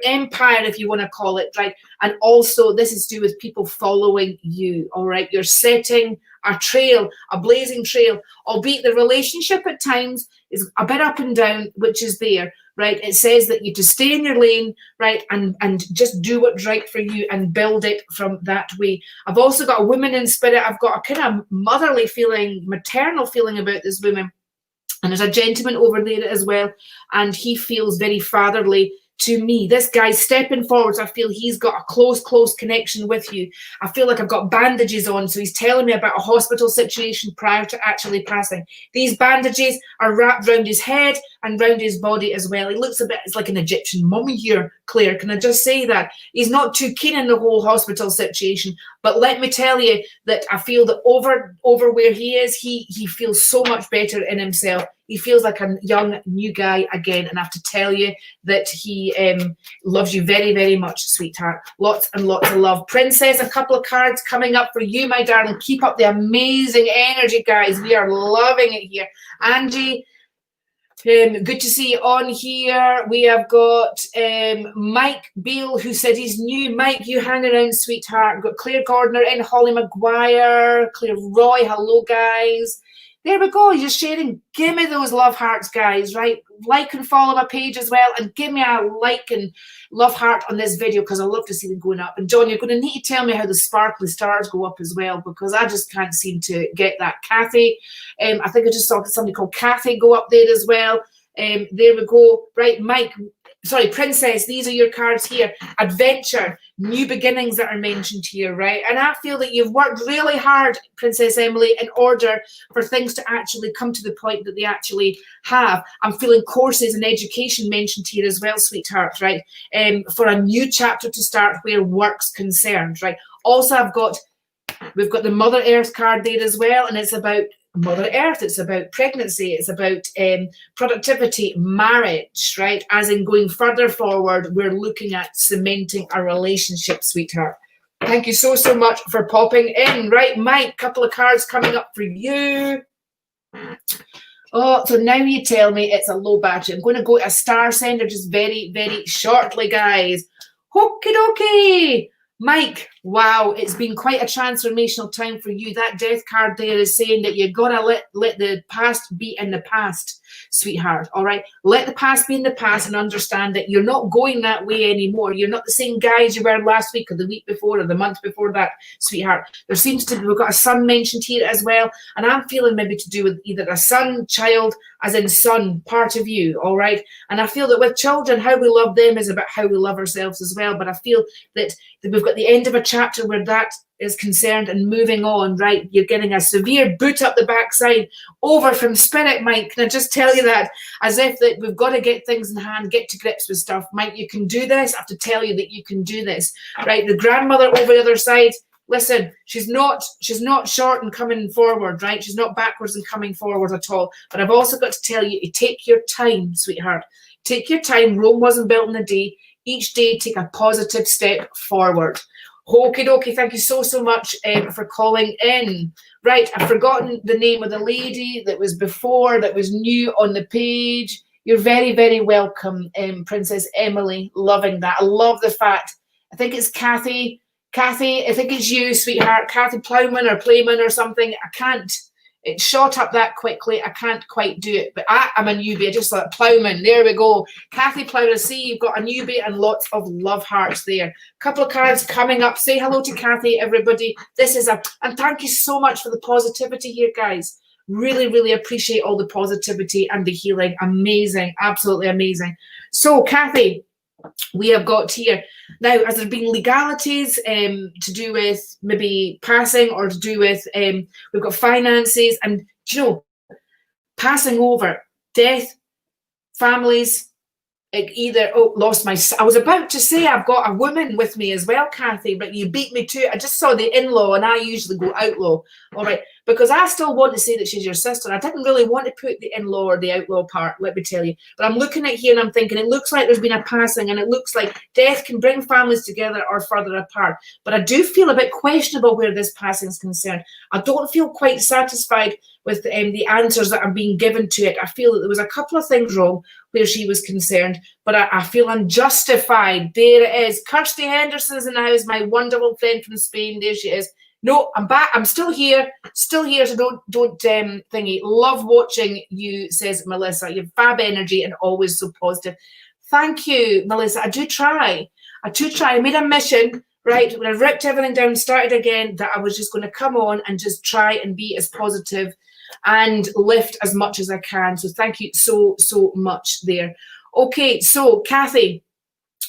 empire, if you want to call it, right? And also, this is to do with people following you. All right, you're setting a trail, a blazing trail, albeit the relationship at times is a bit up and down, which is there. Right, it says that you to stay in your lane, right, and just do what's right for you and build it from that way. I've also got a woman in spirit. I've got a kind of motherly feeling, maternal feeling about this woman. And there's a gentleman over there as well, and he feels very fatherly to me. This guy's stepping forwards. I feel he's got a close connection with you. I feel like I've got bandages on, so he's telling me about a hospital situation prior to actually passing. These bandages are wrapped around his head and round his body as well. He looks a bit, it's like an Egyptian mummy here, Claire. Can I just say that? He's not too keen in the whole hospital situation, but let me tell you that I feel that over where he is, he feels so much better in himself. He feels like a young, new guy again, and I have to tell you that he loves you very, very much, sweetheart. Lots and lots of love. Princess, a couple of cards coming up for you, my darling. Keep up the amazing energy, guys. We are loving it here. Angie, good to see you on here. We have got Mike Beale, who said he's new. Mike, you hang around, sweetheart. We've got Claire Gardner in, Holly Maguire, Claire Roy. Hello, guys. There we go. You're sharing. Give me those love hearts, guys, right? Like and follow my page as well, and give me a like and love heart on this video, because I love to see them going up. And John, you're going to need to tell me how the sparkly stars go up as well, because I just can't seem to get that. Kathy, I think I just saw somebody called Kathy go up there as well. There we go. Right, Mike. Sorry, Princess, these are your cards here. Adventure, new beginnings that are mentioned here, right? And I feel that you've worked really hard, Princess Emily, in order for things to actually come to the point that they actually have. I'm feeling courses and education mentioned here as well, sweetheart, right? For a new chapter to start where work's concerned, right? Also, we've got the Mother Earth card there as well, and it's about Mother Earth, it's about pregnancy, it's about productivity, marriage, right? As in going further forward, we're looking at cementing a relationship, sweetheart. Thank you so much for popping in. Right, Mike, couple of cards coming up for you. Oh, so now you tell me it's a low battery. I'm going to go to a star sender just very, very shortly, guys. Okie dokie. Mike, wow, it's been quite a transformational time for you. That death card there is saying that you've got to let the past be in the past, sweetheart, all right? Let the past be in the past and understand that you're not going that way anymore. You're not the same guy as you were last week or the week before or the month before that, sweetheart. There seems to be, we've got a son mentioned here as well, and I'm feeling maybe to do with either a son, child, as in son, part of you, all right? And I feel that with children, how we love them is about how we love ourselves as well, but I feel that we've got the end of a chapter where that is concerned and moving on, right? You're getting a severe boot up the backside over from spirit, Mike. Can I just tell you that? As if that we've got to get things in hand, get to grips with stuff. Mike, you can do this. I have to tell you that you can do this, right? The grandmother over the other side, listen, she's not short and coming forward, right? She's not backwards and coming forward at all. But I've also got to tell you to take your time, sweetheart. Take your time. Rome wasn't built in a day. Each day, take a positive step forward. Okie dokie, thank you so much for calling in. Right, I've forgotten the name of the lady that was before, that was new on the page. You're very, very welcome, Princess Emily. Loving that. I love the fact. I think it's Kathy. Kathy, I think it's you, sweetheart. Kathy Plowman or Playman or something. I can't. It shot up that quickly. I can't quite do it, but I'm a newbie. I just thought Plowman. There we go. Kathy Plowman. See, you've got a newbie and lots of love hearts there. Couple of cards coming up. Say hello to Kathy, everybody. This is and thank you so much for the positivity here, guys. Really, really appreciate all the positivity and the healing. Amazing. Absolutely amazing. So, Kathy, we have got here now, has there been legalities to do with maybe passing or to do with we've got finances and passing over, death, families, either lost my, I was about to say I've got a woman with me as well, Kathy, but you beat me to it. I just saw the in-law and I usually go outlaw, all right, because I still want to say that she's your sister. I didn't really want to put the in-law or the outlaw part, let me tell you, but I'm looking at here and I'm thinking it looks like there's been a passing and it looks like death can bring families together or further apart, but I do feel a bit questionable where this passing is concerned. I don't feel quite satisfied with the answers that are being given to it. I feel that there was a couple of things wrong where she was concerned, but I feel unjustified. There it is. Kirsty Henderson's in the house, my wonderful friend from Spain. There she is. No, I'm back. I'm still here, so don't thingy. Love watching you, says Melissa. You have fab energy and always so positive. Thank you, Melissa. I do try. I made a mission, right, when I ripped everything down, started again, that I was just going to come on and just try and be as positive and lift as much as I can. So thank you so much there. Okay, so Kathy,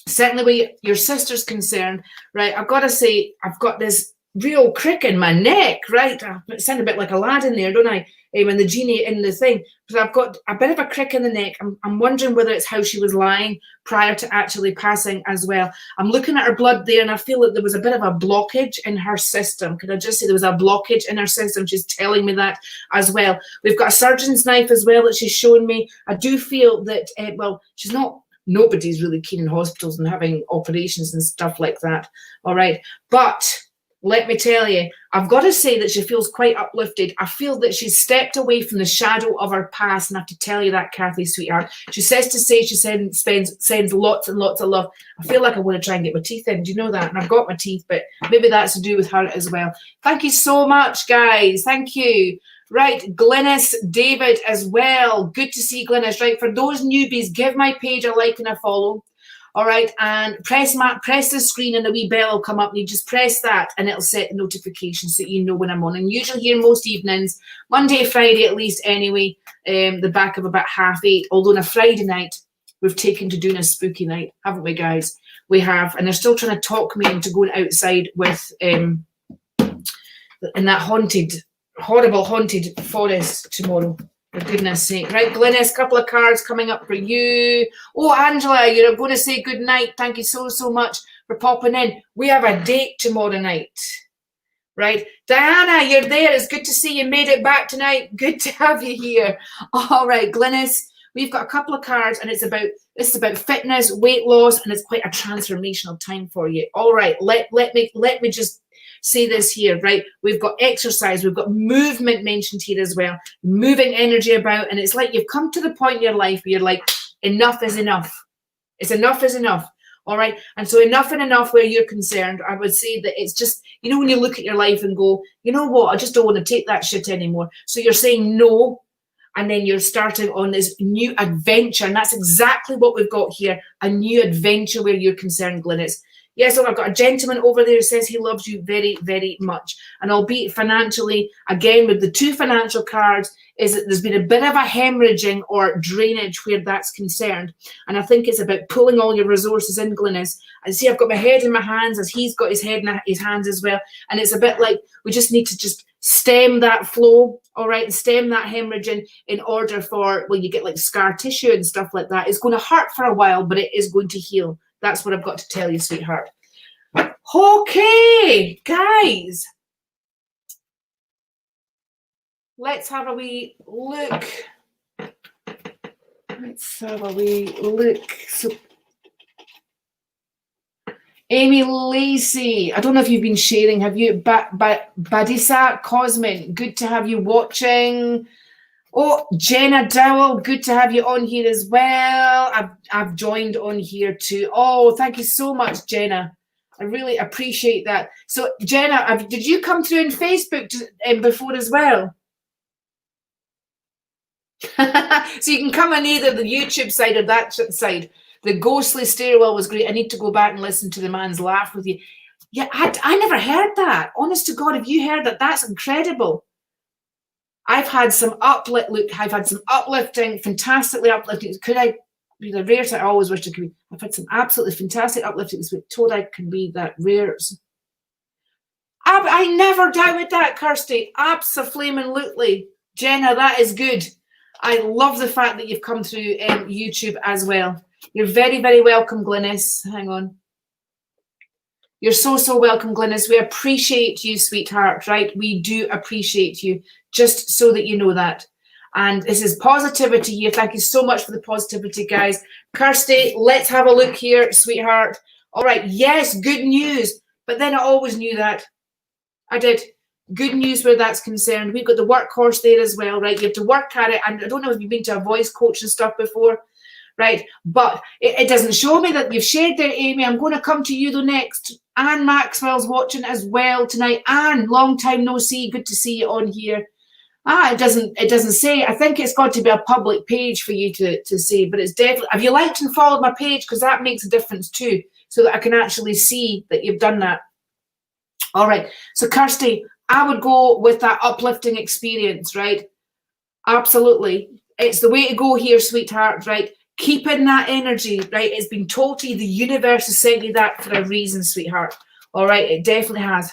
certainly where your sister's concerned, right, I've got to say, I've got this real crick in my neck, right? I sound a bit like Aladdin there, don't I? And the genie in the thing. But I've got a bit of a crick in the neck. I'm wondering whether it's how she was lying prior to actually passing as well. I'm looking at her blood there and I feel that there was a bit of a blockage in her system. Could I just say there was a blockage in her system? She's telling me that as well. We've got a surgeon's knife as well that she's showing me. I do feel that, well, she's not, nobody's really keen in hospitals and having operations and stuff like that. All right. But let me tell you, I've got to say that she feels quite uplifted. I feel that she's stepped away from the shadow of her past, and I have to tell you that, Kathy, sweetheart. She says to say she sends lots and lots of love. I feel like I want to try and get my teeth in. Do you know that? And I've got my teeth, but maybe that's to do with her as well. Thank you so much, guys. Thank you. Right, Glynis, David as well. Good to see Glynis. Right, for those newbies, give my page a like and a follow. All right, and press the screen and a wee bell will come up and you just press that and it'll set the notifications so you know when I'm on. And usually here most evenings, Monday to Friday at least anyway, the back of about 8:30, although on a Friday night, we've taken to doing a spooky night, haven't we, guys? We have, and they're still trying to talk me into going outside with, in that horrible haunted forest tomorrow. For goodness sake. Right, Glynis, couple of cards coming up for you. Oh, Angela, you're going to say good night. Thank you so much for popping in. We have a date tomorrow night. Right, Diana, you're there. It's good to see you made it back tonight. Good to have you here. All right, Glynis, we've got a couple of cards and it's about fitness, weight loss, and it's quite a transformational time for you. All right, let me just say this here, right? We've got exercise, we've got movement mentioned here as well, moving energy about, and it's like you've come to the point in your life where you're like, enough is enough. It's enough is enough. All right. And so enough and enough where you're concerned. I would say that it's just, you know, when you look at your life and go, you know what, I just don't want to take that shit anymore. So you're saying no, and then you're starting on this new adventure. And that's exactly what we've got here, a new adventure where you're concerned, Glynis. Yes, look, I've got a gentleman over there who says he loves you very, very much. And albeit financially, again, with the two financial cards, is that there's been a bit of a hemorrhaging or drainage where that's concerned. And I think it's about pulling all your resources in, Glynis. And see, I've got my head in my hands as he's got his head in his hands as well. And it's a bit like we just need to just stem that flow, all right, and stem that hemorrhaging in order for, well, you get like scar tissue and stuff like that. It's going to hurt for a while, but it is going to heal. That's what I've got to tell you, sweetheart. Okay, guys. Let's have a wee look. Let's have a wee look. So, Amy Lacey, I don't know if you've been sharing. Have you? Badisa Cosmin, good to have you watching. Oh, Jenna Dowell, good to have you on here as well. I've joined on here too. Oh, thank you so much, Jenna. I really appreciate that. So, Jenna, did you come through on Facebook before as well? So you can come on either the YouTube side or that side. The ghostly stairwell was great. I need to go back and listen to the man's laugh with you. Yeah, I never heard that. Honest to God, have you heard that? That's incredible. I've had some I've had some uplifting, fantastically uplifting. Could I be the rare? I always wish I could be. I've had some absolutely fantastic uplifting. Told I can be that rare. I never doubted that, Kirsty. Abso-flaming-lutely. Jenna, that is good. I love the fact that you've come through YouTube as well. You're very, very welcome, Glynis. Hang on. You're so, so welcome, Glynis. We appreciate you, sweetheart, right? We do appreciate you, just so that you know that. And this is positivity here. Thank you so much for the positivity, guys. Kirsty, let's have a look here, sweetheart. All right, yes, good news. But then I always knew that. I did. Good news where that's concerned. We've got the workhorse there as well, right? You have to work at it. And I don't know if you've been to a voice coach and stuff before, right? But it doesn't show me that you've shared there, Amy. I'm going to come to you though next. Anne Maxwell's watching as well tonight. Anne, long time no see. Good to see you on here. It doesn't say. I think it's got to be a public page for you to see, but it's definitely. Have you liked and followed my page? Because that makes a difference too, so that I can actually see that you've done that. All right. So Kirsty, I would go with that uplifting experience, right? Absolutely. It's the way to go here, sweetheart, right? Keep in that energy, right? It's been told to you, the universe has sent you that for a reason, sweetheart. All right, it definitely has.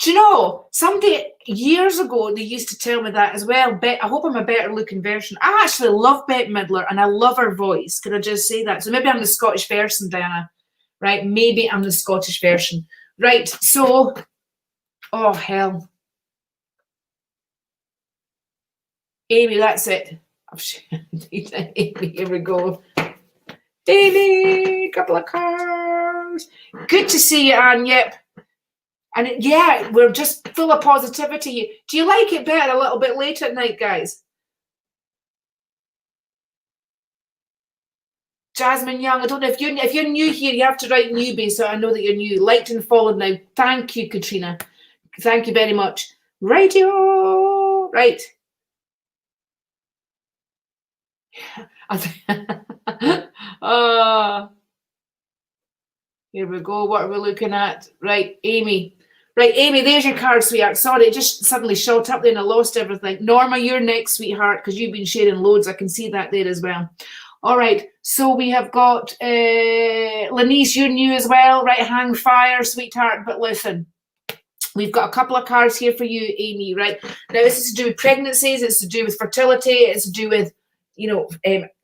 Do you know, somebody years ago, they used to tell me that as well. I hope I'm a better looking version. I actually love Bette Midler and I love her voice. Could I just say that? So maybe I'm the Scottish version, Diana, right? Maybe I'm the Scottish version. Right, so, oh, hell. Amy, that's it. Amy, here we go. Amy, a couple of cards. Good to see you, Anne. Yep. And yeah, we're just full of positivity. Do you like it better a little bit later at night, guys? Jasmine Young, I don't know if you're new here, you have to write newbie so I know that you're new. Liked and followed now. Thank you, Katrina. Thank you very much. Radio. Right. Here we go. What are we looking at? Right, Amy. Right, Amy, there's your card, sweetheart. Sorry, it just suddenly shot up there and I lost everything. Norma, you're next, sweetheart, because you've been sharing loads. I can see that there as well. All right, so we have got Lanice, you're new as well. Right, hang fire, sweetheart. But listen, we've got a couple of cards here for you, Amy, right? Now, this is to do with pregnancies. It's to do with fertility. It's to do with,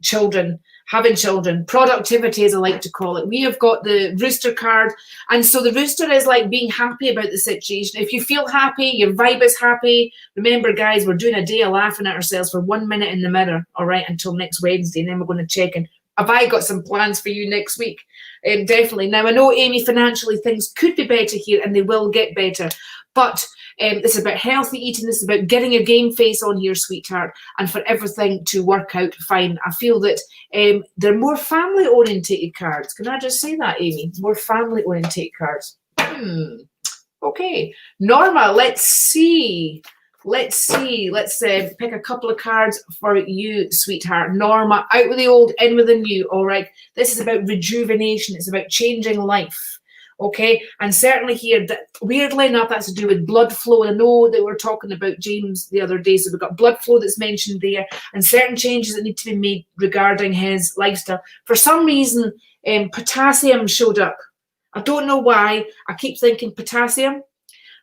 children, having children, productivity, as I like to call it. We have got the rooster card. And so the rooster is like being happy about the situation. If you feel happy, your vibe is happy. Remember, guys, we're doing a day of laughing at ourselves for 1 minute in the mirror, all right, until next Wednesday. And then we're going to check in. Have I got some plans for you next week? Definitely. Now, I know, Amy, financially, things could be better here and they will get better. But This is about healthy eating. This is about getting your game face on here, sweetheart, and for everything to work out fine. I feel that they're more family orientated cards. Can I just say that, Amy? More family orientated cards. Okay, Norma, let's see. Let's pick a couple of cards for you, sweetheart. Norma, out with the old, in with the new, all right? This is about rejuvenation. It's about changing life, okay? And certainly here, weirdly enough, that's to do with blood flow. I know that we were talking about James the other day, so we've got blood flow that's mentioned there and certain changes that need to be made regarding his lifestyle. For some reason, potassium showed up. I don't know why. I keep thinking potassium.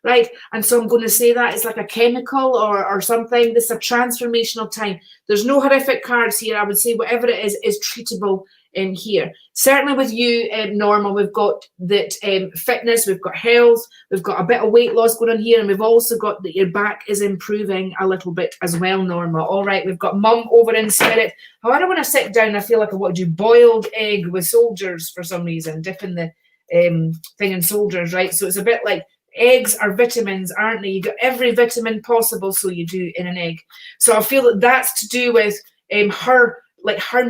Right, and so I'm going to say that it's like a chemical or something. This is a transformational time. There's no horrific cards here. I would say whatever it is treatable in here. Certainly with you, Norma, we've got that fitness, we've got health, we've got a bit of weight loss going on here, and we've also got that your back is improving a little bit as well, Norma. All right, we've got mum over in spirit. However, when I sit down, I feel like I want to do boiled egg with soldiers for some reason, dipping the thing in soldiers, right? So it's a bit like eggs are vitamins, aren't they? You got every vitamin possible, so you do in an egg. So I feel that that's to do with her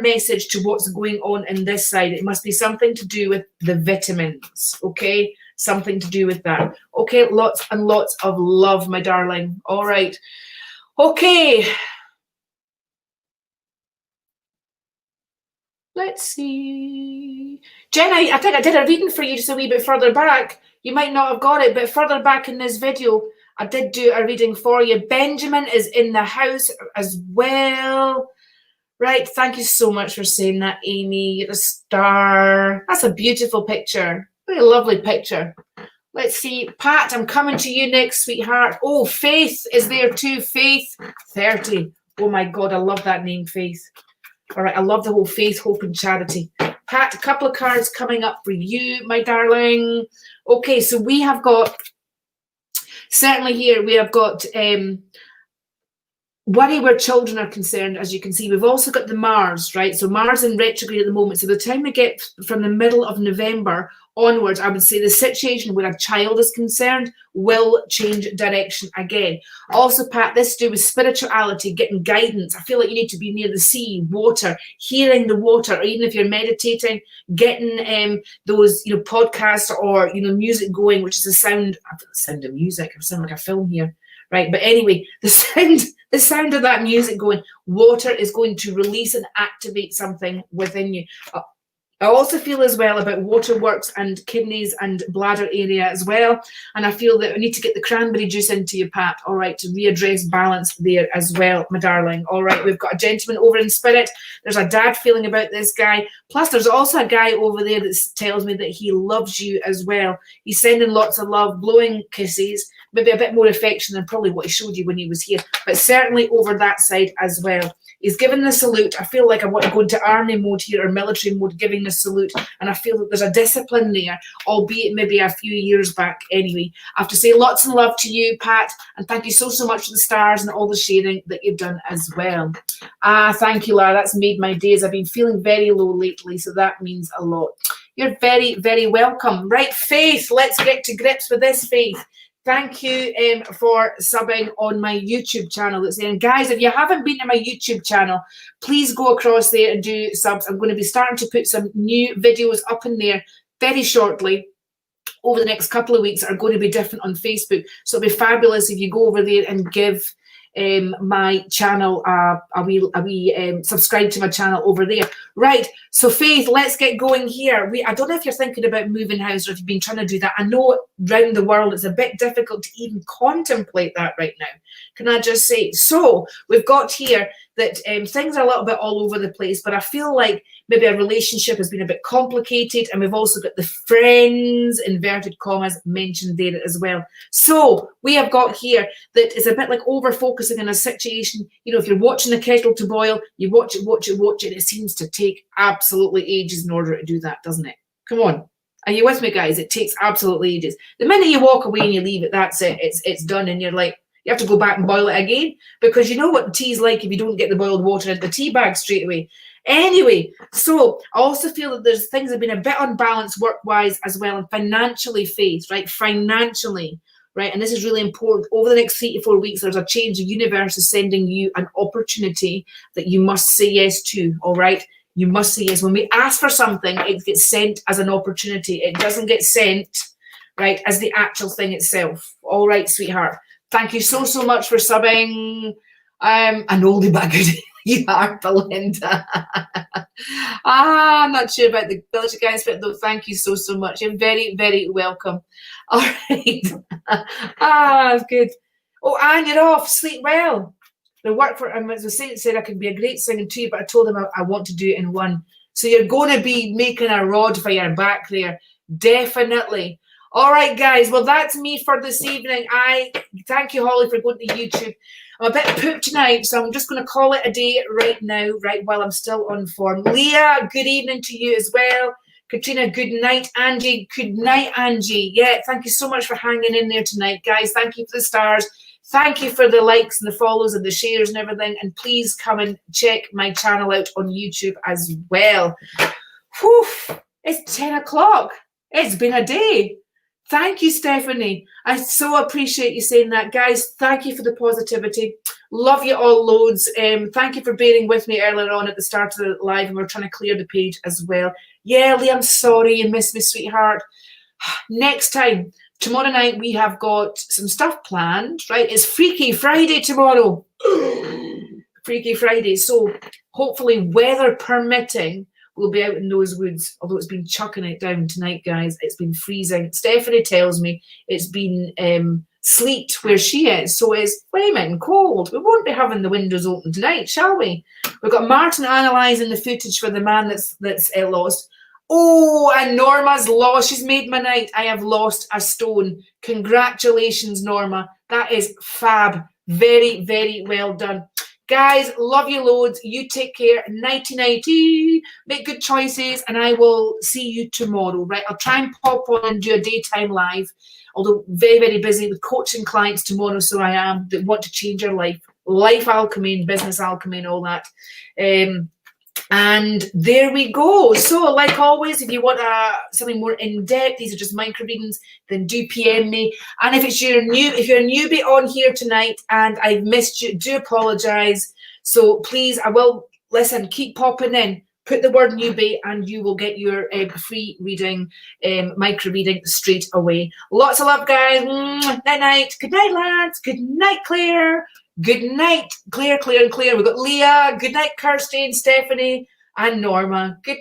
message to what's going on in this side. It must be something to do with the vitamins, okay? Something to do with that. Okay, lots and lots of love, my darling. All right. Okay. Let's see. Jen, I think I did a reading for you just a wee bit further back. You might not have got it, but further back in this video, I did do a reading for you. Benjamin is in the house as well. Right, thank you so much for saying that, Amy. You're a star. That's a beautiful picture. What a lovely picture. Let's see. Pat, I'm coming to you next, sweetheart. Oh, Faith is there too. Faith, 30. Oh my God, I love that name, Faith. All right, I love the whole faith, hope, and charity. Pat, a couple of cards coming up for you, my darling. Okay, so we have got, certainly here, we have got worry where children are concerned, as you can see. We've also got the Mars, right? So Mars in retrograde at the moment. So by the time we get from the middle of November onwards, I would say the situation where a child is concerned will change direction again. Also, Pat, this to do with spirituality, getting guidance. I feel like you need to be near the sea, water, hearing the water, or even if you're meditating, getting those, podcasts or, music going, which is the sound of music. I sound like a film here, right? But anyway, the sound of that music going, water is going to release and activate something within you. I also feel as well about waterworks and kidneys and bladder area as well. And I feel that I need to get the cranberry juice into you, Pat, all right, to readdress balance there as well, my darling. All right, we've got a gentleman over in spirit. There's a dad feeling about this guy. Plus, there's also a guy over there that tells me that he loves you as well. He's sending lots of love, blowing kisses, maybe a bit more affection than probably what he showed you when he was here, but certainly over that side as well. He's given the salute. I feel like I want to go into army mode here or military mode, giving the salute. And I feel that there's a discipline there, albeit maybe a few years back anyway. I have to say lots of love to you, Pat. And thank you so much for the stars and all the sharing that you've done as well. Thank you, Lara. That's made my days. I've been feeling very low lately, so that means a lot. You're very, very welcome. Right, Faith, let's get to grips with this, Faith. Thank you for subbing on my YouTube channel. And guys, if you haven't been to my YouTube channel, please go across there and do subs. I'm going to be starting to put some new videos up in there very shortly. Over the next couple of weeks are going to be different on Facebook. So it'll be fabulous if you go over there and give my channel subscribe to my channel over there. Right, so Faith, let's get going here. I don't know if you're thinking about moving house or if you've been trying to do that. I know around the world it's a bit difficult to even contemplate that right now, can I just say. So we've got here that things are a little bit all over the place, but I feel like maybe a relationship has been a bit complicated, and we've also got the friends, inverted commas, mentioned there as well. So we have got here that it's a bit like over-focusing in a situation. If you're watching a kettle to boil, you watch it, and it seems to take absolutely ages in order to do that, doesn't it? Come on. Are you with me, guys? It takes absolutely ages. The minute you walk away and you leave it, that's it. It's done, and you're like, you have to go back and boil it again, because you know what the tea's like if you don't get the boiled water into the tea bag straight away. Anyway, so I also feel that there's things that have been a bit unbalanced work-wise as well, and financially, Faith, right? Financially, right? And this is really important. Over the next 3 to 4 weeks, there's a change. The universe is sending you an opportunity that you must say yes to, all right? You must say yes. When we ask for something, it gets sent as an opportunity. It doesn't get sent, right, as the actual thing itself. All right, sweetheart. Thank you so, so much for subbing. An oldie but goodie. You are, Belinda. I'm not sure about the village guys, but though, thank you so, so much. You're very, very welcome. All right. Good. Oh, Anne, you're off. Sleep well. The work for, as I said, I could be a great singer too, but I told him I want to do it in one. So you're going to be making a rod for your back there. Definitely. All right, guys. Well, that's me for this evening. I thank you, Holly, for going to YouTube. I'm a bit pooped tonight, so I'm just going to call it a day right now, right while I'm still on form. Leah, good evening to you as well. Katrina, good night. Angie, good night, Angie. Yeah, thank you so much for hanging in there tonight, guys. Thank you for the stars. Thank you for the likes and the follows and the shares and everything. And please come and check my channel out on YouTube as well. Whew, it's 10 o'clock. It's been a day. Thank you, Stephanie. I so appreciate you saying that. Guys, thank you for the positivity. Love you all loads. Thank you for bearing with me earlier on at the start of the live, and we're trying to clear the page as well. Yeah, Lee, I'm sorry you missed me, sweetheart. Next time, tomorrow night, we have got some stuff planned, right? It's Freaky Friday tomorrow. Freaky Friday. So hopefully, weather permitting, we'll be out in those woods, although it's been chucking it down tonight, guys. It's been freezing. Stephanie tells me it's been sleet where she is, so it's flaming cold. We won't be having the windows open tonight, shall we? We've got Martin analysing the footage for the man that's lost. Oh, and Norma's lost. She's made my night. I have lost a stone. Congratulations, Norma. That is fab. Very, very well done. Guys, love you loads. You take care. Nighty-nighty. Make good choices, and I will see you tomorrow, right? I'll try and pop on and do a daytime live, although very, very busy with coaching clients tomorrow, so I am, that want to change your life. Life alchemy, business alchemy, and all that. And there we go. So, like always, if you want something more in-depth, these are just micro readings, then do PM me. And if you're a newbie on here tonight and I've missed you, do apologize. So please, I will listen, keep popping in. Put the word newbie and you will get your free reading, micro reading straight away. Lots of love, guys. Night-night. Good night, lads. Good night, Claire. Good night, Claire, and Claire. We've got Leah. Good night, Kirsty and Stephanie and Norma. Good